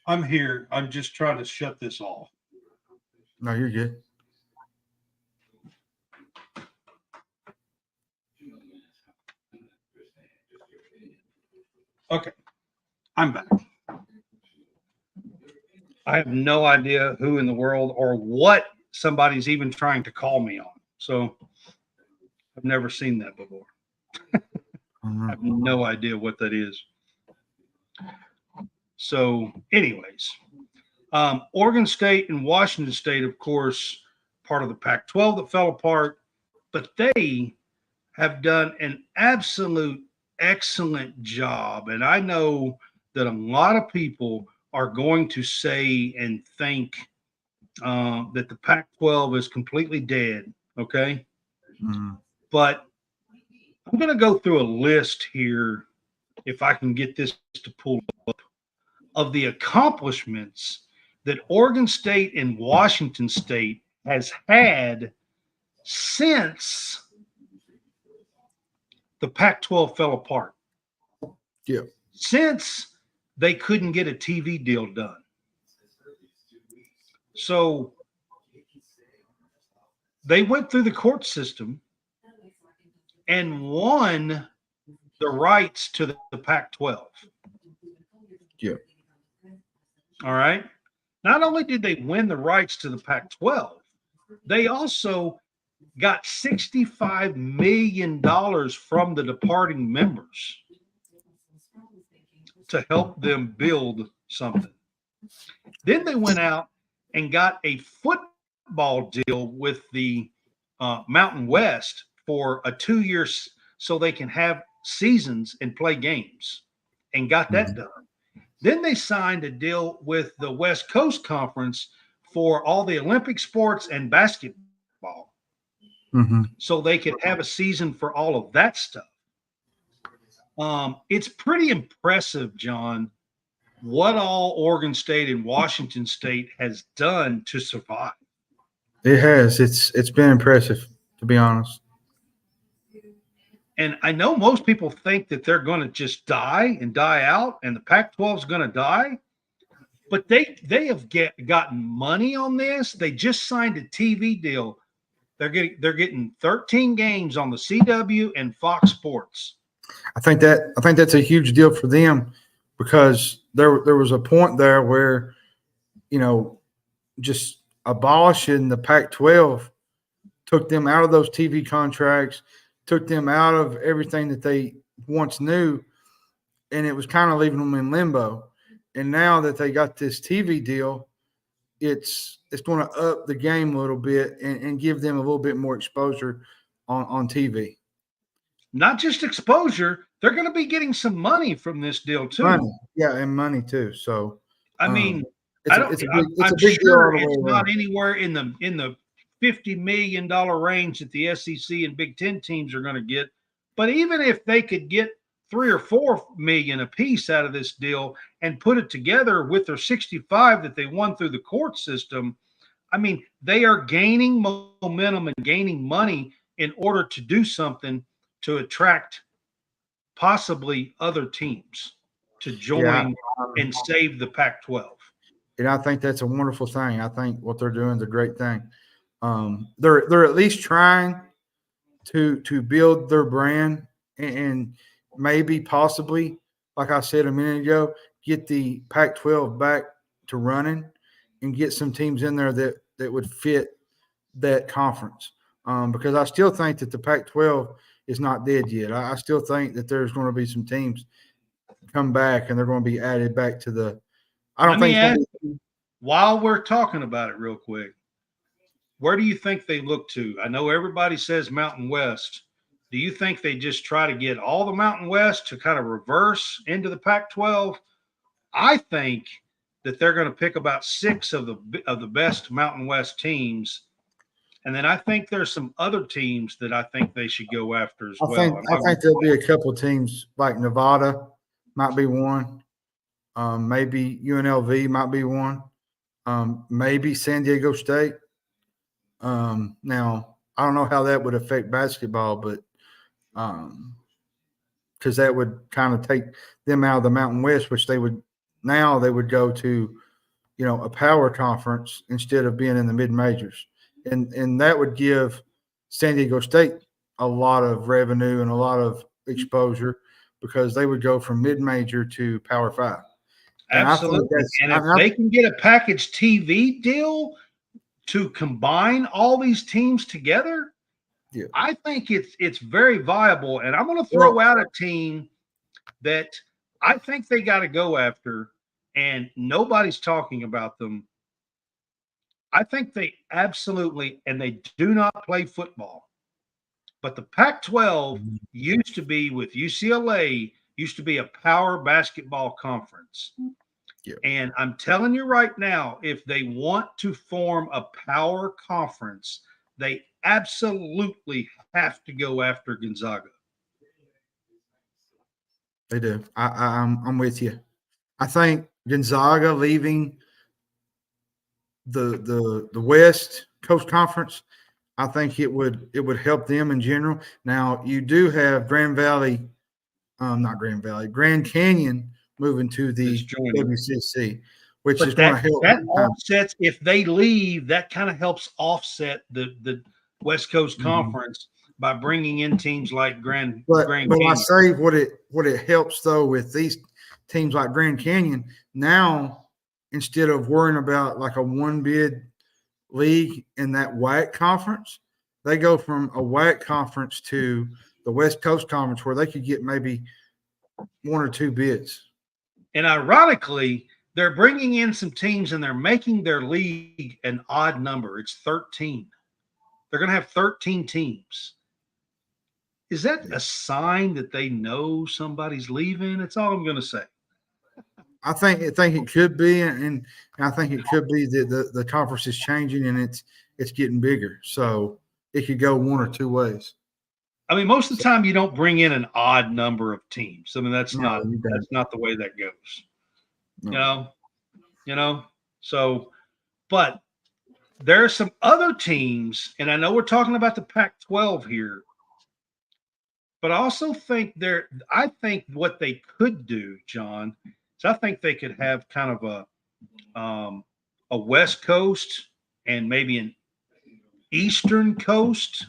I'm here. I'm just trying to shut this off. No, you're good. Okay. I'm back. I have no idea who in the world or what somebody's even trying to call me on. So I've never seen that before. I have no idea what that is. So, anyways, Oregon State and Washington State, of course, part of the Pac-12 that fell apart, but they have done an absolute excellent job. And I know that a lot of people are going to say and think that the Pac-12 is completely dead, okay? But I'm going to go through a list here, if I can get this to pull up, of the accomplishments that Oregon State and Washington State has had since the Pac-12 fell apart. Yeah. Since they couldn't get a TV deal done. So they went through the court system and won the rights to the Pac-12. Yeah. All right. Not only did they win the rights to the Pac-12, they also got $65 million from the departing members to help them build something. Then they went out and got a football deal with the Mountain West for a 2 years so they can have seasons and play games, and got that done. Then they signed a deal with the West Coast Conference for all the Olympic sports and basketball. So they could have a season for all of that stuff. It's pretty impressive, John, what all Oregon State and Washington State has done to survive. It has. It's been impressive, to be honest. And I know most people think that they're going to just die and die out, and the Pac-12 is going to die. But they have gotten money on this. They just signed a TV deal. They're getting 13 games on the CW and Fox Sports. I think that's a huge deal for them, because there was a point there where, just abolishing the Pac-12 took them out of those TV contracts, took them out of everything that they once knew, and it was kind of leaving them in limbo. And now that they got this TV deal, it's going to up the game a little bit and give them a little bit more exposure on TV. Not just exposure, they're going to be getting some money from this deal too. Money. Yeah, and money too. So I mean, I'm sure it's not anywhere in the $50 million range that the SEC and Big Ten teams are going to get. But even if they could get $3 or $4 million a piece out of this deal and put it together with their 65 that they won through the court system, I mean, they are gaining momentum and gaining money in order to do something to attract possibly other teams to join and save the Pac-12. And I think that's a wonderful thing. I think what they're doing is a great thing. They're at least trying to build their brand and maybe possibly, like I said a minute ago, get the Pac-12 back to running and get some teams in there that would fit that conference. Because I still think that the Pac-12 is not dead yet. I still think that there's going to be some teams come back and they're going to be added back to the – I don't think – while we're talking about it real quick, where do you think they look to? I know everybody says Mountain West. Do you think they just try to get all the Mountain West to kind of reverse into the Pac-12? I think that they're going to pick about 6 of the best Mountain West teams. And then I think there's some other teams that I think they should go after as well. I think there'll be a couple of teams like Nevada might be one. Maybe UNLV might be one. Maybe San Diego State. Now, I don't know how that would affect basketball, but because that would kind of take them out of the Mountain West, which they would go to, a power conference instead of being in the mid-majors. And that would give San Diego State a lot of revenue and a lot of exposure because they would go from mid-major to Power 5. Absolutely. And if they can get a package TV deal to combine all these teams together, Yeah. I think it's very viable, and I'm going to throw out a team that I think they got to go after, and nobody's talking about them. I think they absolutely, and they do not play football, but the Pac-12 used to be with UCLA, used to be a power basketball conference. Yeah. And I'm telling you right now, if they want to form a power conference, they absolutely have to go after Gonzaga. They do. I'm with you. I think Gonzaga leaving the West Coast Conference, I think it would help them in general. Now you do have Grand Canyon moving to the WCC, which But is going to help. that offsets if they leave. That kind of helps offset the West Coast Conference by bringing in teams like Grand Canyon. I say what it helps though with these teams like Grand Canyon now, instead of worrying about like a one bid league in that WAC conference, they go from a WAC conference to the West Coast Conference where they could get maybe one or two bids. And ironically, they're bringing in some teams and they're making their league an odd number. It's 13. They're going to have 13 teams. Is that a sign that they know somebody's leaving? That's all I'm going to say. I think it could be, and I think it could be that the conference is changing and it's getting bigger. So it could go one or two ways. I mean, most of the time you don't bring in an odd number of teams. I mean, that's not the way that goes. No. You know. So, but there are some other teams, and I know we're talking about the Pac-12 here, but I also think I think what they could do, John, is I think they could have kind of a West Coast and maybe an Eastern Coast,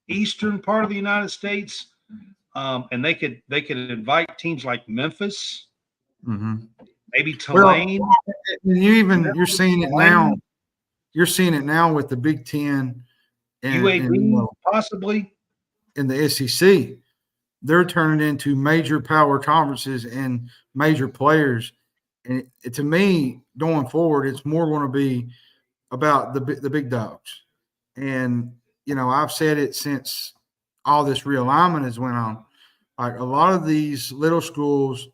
Eastern part of the United States, and they could invite teams like Memphis, maybe Tulane. Well, you're seeing it now. You're seeing it now with the Big Ten and UAB, possibly in the SEC. They're turning into major power conferences and major players. And to me, going forward, it's more going to be about the big dogs. And, I've said it since all this realignment has went on. Like a lot of these little schools,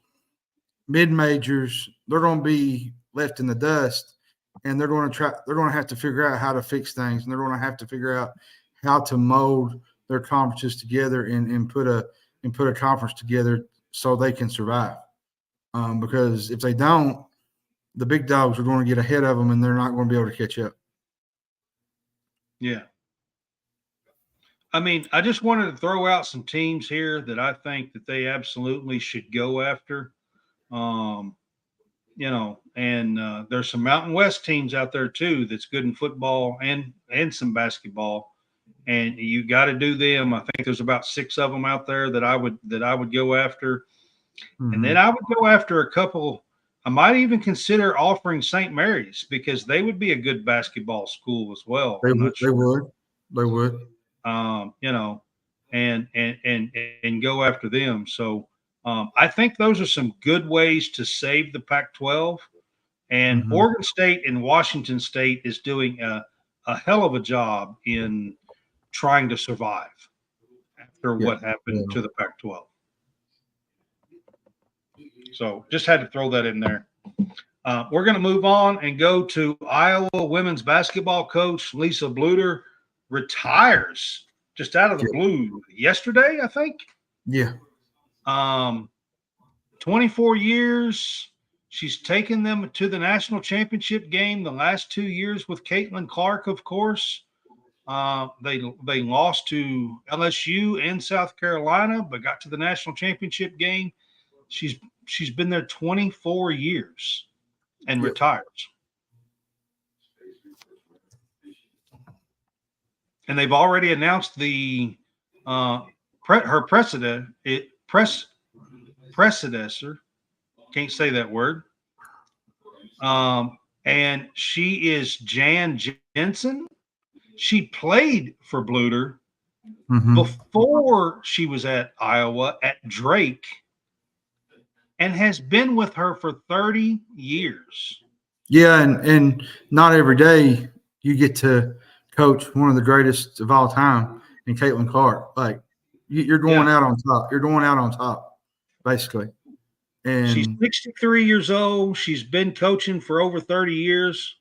mid-majors, they're going to be left in the dust, and they're going to have to figure out how to fix things, and they're going to have to figure out how to mold their conferences together and put a conference together so they can survive. Because if they don't, the big dogs are going to get ahead of them, and they're not going to be able to catch up. Yeah. I mean, I just wanted to throw out some teams here that I think that they absolutely should go after. And there's some Mountain West teams out there too that's good in football and some basketball, and you got to do them. I think there's about 6 of them out there that I would go after, and then I would go after a couple. I might even consider offering St. Mary's because they would be a good basketball school as well. They would. And go after them. So I think those are some good ways to save the Pac-12. And Oregon State and Washington State is doing a hell of a job in trying to survive after what happened to the Pac-12. So just had to throw that in there. We're going to move on and go to Iowa women's basketball coach Lisa Bluder retires just out of the blue yesterday, I think. Yeah. 24 years. She's taken them to the national championship game the last 2 years with Caitlin Clark, of course. They lost to LSU and South Carolina, but got to the national championship game. She's been there 24 years and retires. And they've already announced her predecessor. Can't say that word. And she is Jan Jensen. She played for Bluder before she was at Iowa at Drake, and has been with her for 30 years. Yeah, and not every day you get to coach one of the greatest of all time in Caitlin Clark. Like you're going out on top. You're going out on top, basically. And she's 63 years old. She's been coaching for over 30 years.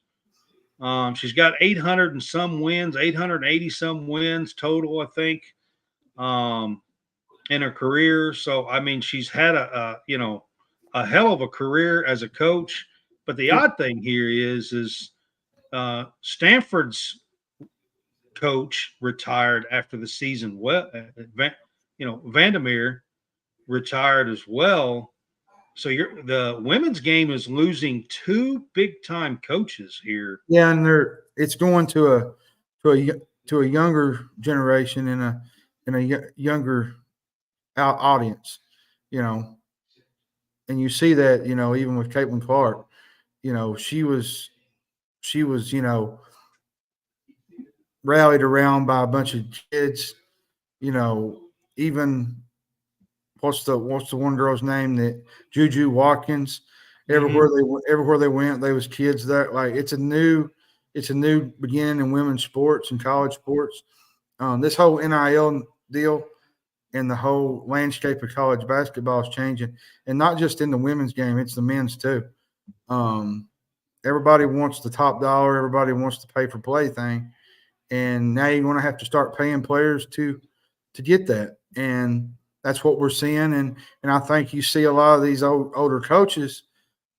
She's got 800 and some wins, 880 some wins total, I think, in her career. So, I mean, she's had a hell of a career as a coach. But the odd thing here is Stanford's coach retired after the season. Well, Vandermeer retired as well. So the women's game is losing two big time coaches here. Yeah, and it's going to a younger generation and a younger audience, and you see that even with Caitlin Clark, she was rallied around by a bunch of kids, even what's the one girl's name that Juju Watkins. Everywhere they went, there was kids there. Like it's a new beginning in women's sports and college sports. This whole NIL deal and the whole landscape of college basketball is changing, and not just in the women's game; it's the men's too. Everybody wants the top dollar. Everybody wants the pay for play thing, and now you're going to have to start paying players to get that, and that's what we're seeing. And I think you see a lot of these older coaches,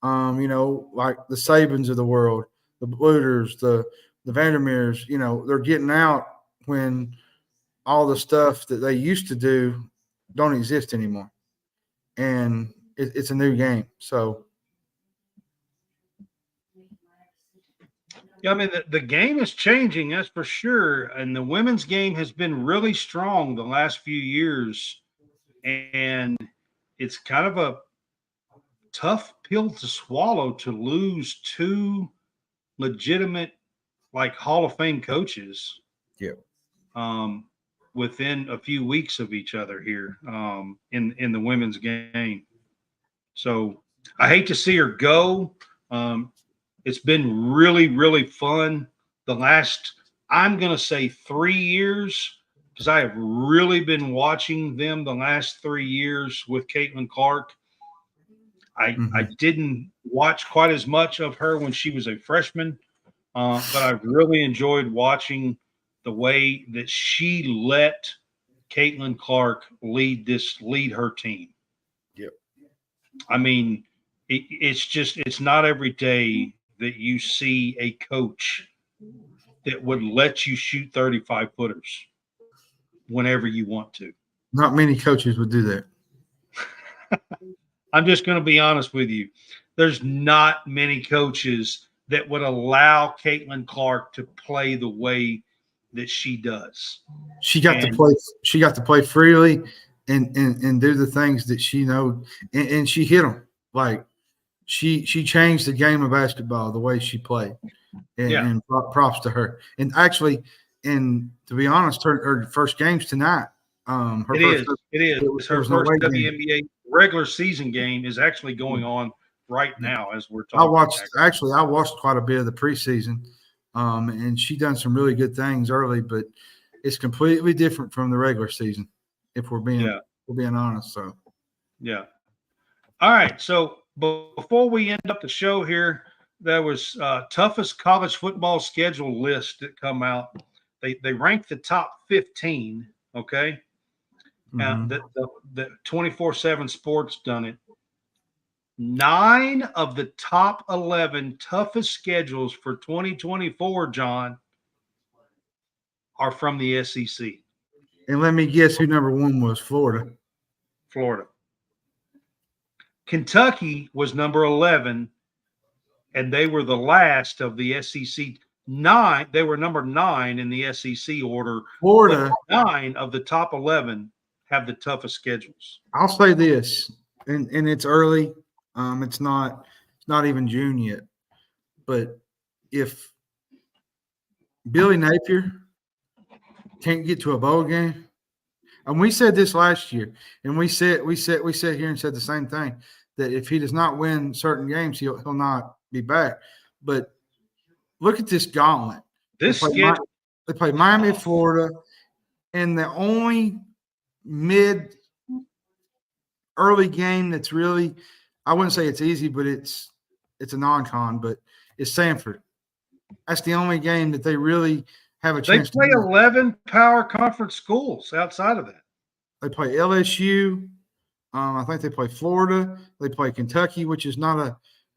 like the Sabins of the world, the Bluders, the Vandermeers, they're getting out when all the stuff that they used to do don't exist anymore. And it's a new game. So. Yeah, I mean, the game is changing, that's for sure. And the women's game has been really strong the last few years. And it's kind of a tough pill to swallow to lose two legitimate, like Hall of Fame coaches. Yeah. Within a few weeks of each other here in the women's game. So I hate to see her go. It's been really, really fun the last, I'm going to say 3 years, because I have really been watching them the last 3 years with Caitlin Clark. I didn't watch quite as much of her when she was a freshman, but I've really enjoyed watching the way that she let Caitlin Clark lead her team. Yep. I mean, it's not every day that you see a coach that would let you shoot 35 footers whenever you want to. Not many coaches would do that. I'm just going to be honest with you. There's not many coaches that would allow Caitlin Clark to play the way that she does. She got to play freely and do the things that she knows, and she hit them. Like she changed the game of basketball the way she played, and props to her. And actually, and to be honest, her first game's tonight. It is. Her first WNBA regular season game is actually going on right now as we're talking. I watched quite a bit of the preseason, and she done some really good things early, but it's completely different from the regular season, if we're being honest. So, yeah. All right. So before we end up the show here, there was toughest college football schedule list that come out. They ranked the top 15. Okay. The 24/7 Sports done it. 9 of the top 11 toughest schedules for 2024, John, are from the SEC. And let me guess who number 1 was. Florida. Kentucky was number 11, and they were the last of the SEC. 9. They were number 9 in the SEC order. Florida. 9 of the top 11 have the toughest schedules. I'll say this, and it's early. It's not even June yet. But if Billy Napier can't get to a bowl game. And we said this last year, and we sat here and said the same thing, that if he does not win certain games, he'll not be back. But look at this gauntlet. They play Miami, Florida, and the only early game that's really, I wouldn't say it's easy, but it's a non-con, but it's Samford. That's the only game that they really have a chance. They play 11 power conference schools outside of that. They play LSU. I think they play Florida. They play Kentucky, which is not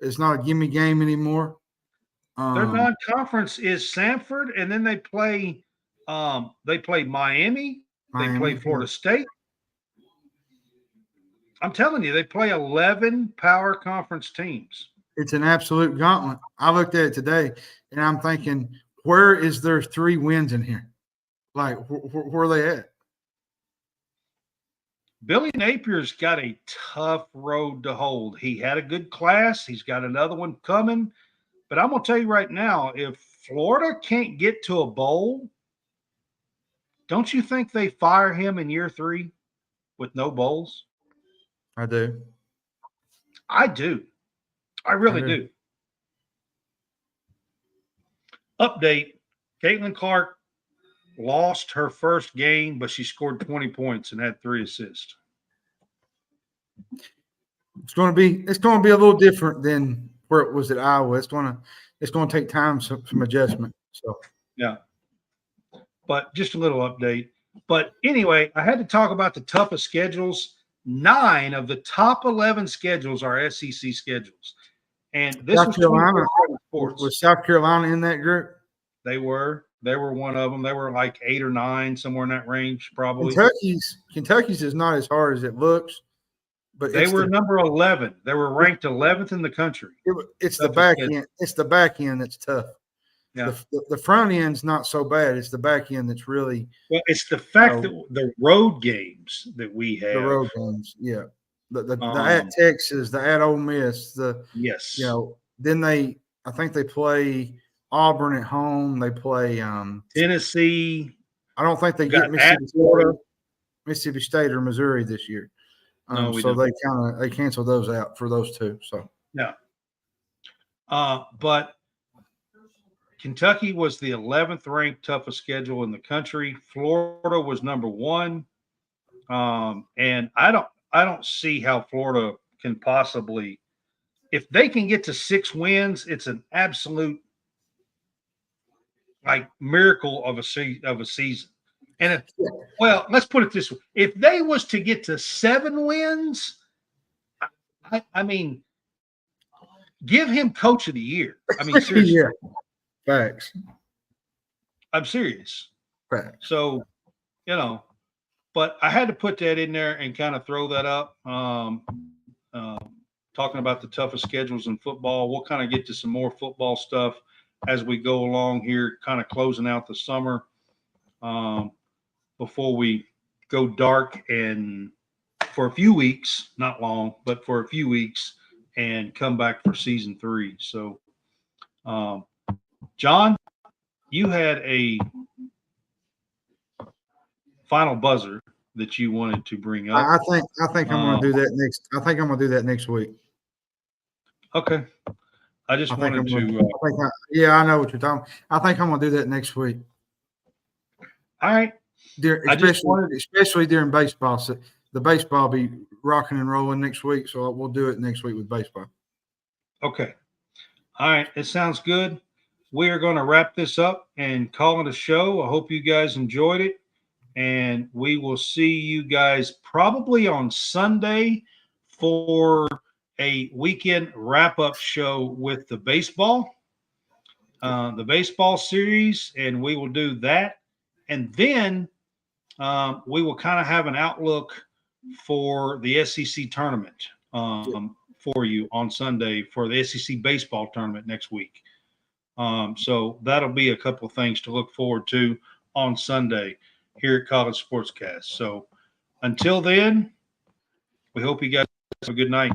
a gimme game anymore. Their non-conference is Samford, and then they play Miami. They play Florida State. I'm telling you, they play 11 power conference teams. It's an absolute gauntlet. I looked at it today, and I'm thinking, where is there 3 wins in here? Like, where are they at? Billy Napier's got a tough road to hold. He had a good class. He's got another one coming. But I'm going to tell you right now, if Florida can't get to a bowl, don't you think they fire him in year 3 with no bowls? I do. I do. I really do. Update. Caitlin Clark lost her first game, but she scored 20 points and had 3 assists. It's going to be a little different than where it was at Iowa. It's going to take time, some adjustment. So yeah. But just a little update. But anyway, I had to talk about the toughest schedules. 9 of the top 11 schedules are SEC schedules. And this South Carolina, sports. Was South Carolina in that group? They were one of them. They were like 8 or 9, somewhere in that range, probably. Kentucky's is not as hard as it looks, but they were number 11. They were ranked 11th in the country. It's the back end. It's the back end that's tough. Yeah. The front end's not so bad. It's the back end that's really it's the fact that the road games that we have. The road games, yeah. The at Texas, the at Ole Miss, yes. Then I think they play Auburn at home. They play Tennessee. I don't think they get Mississippi State or Missouri this year. So they cancel those out for those 2. So yeah. But Kentucky was the 11th ranked toughest schedule in the country. Florida was number 1. And I don't see how Florida can possibly, if they can get to 6 wins, it's an absolute miracle of a season. And let's put it this way: if they was to get to 7 wins, I mean, give him Coach of the Year. I mean, seriously. Yeah. Facts. I'm serious. Facts. So, but I had to put that in there and kind of throw that up. Talking about the toughest schedules in football. We'll kind of get to some more football stuff as we go along here, kind of closing out the summer before we go dark and for a few weeks, not long, but for a few weeks, and come back for season 3. So, John, you had a final buzzer that you wanted to bring up. I think I'm going to do that next. I think I'm going to do that next week. Okay. I just wanted to. I know what you're talking. I think I'm going to do that next week. All right. Especially during baseball. So the baseball will be rocking and rolling next week, so we'll do it next week with baseball. Okay. All right. It sounds good. We are going to wrap this up and call it a show. I hope you guys enjoyed it. And we will see you guys probably on Sunday for a weekend wrap-up show with the baseball series, and we will do that. And then we will kind of have an outlook for the SEC tournament for you on Sunday for the SEC baseball tournament next week. So that'll be a couple of things to look forward to on Sunday here at College SportsCast. So until then, we hope you guys have a good night.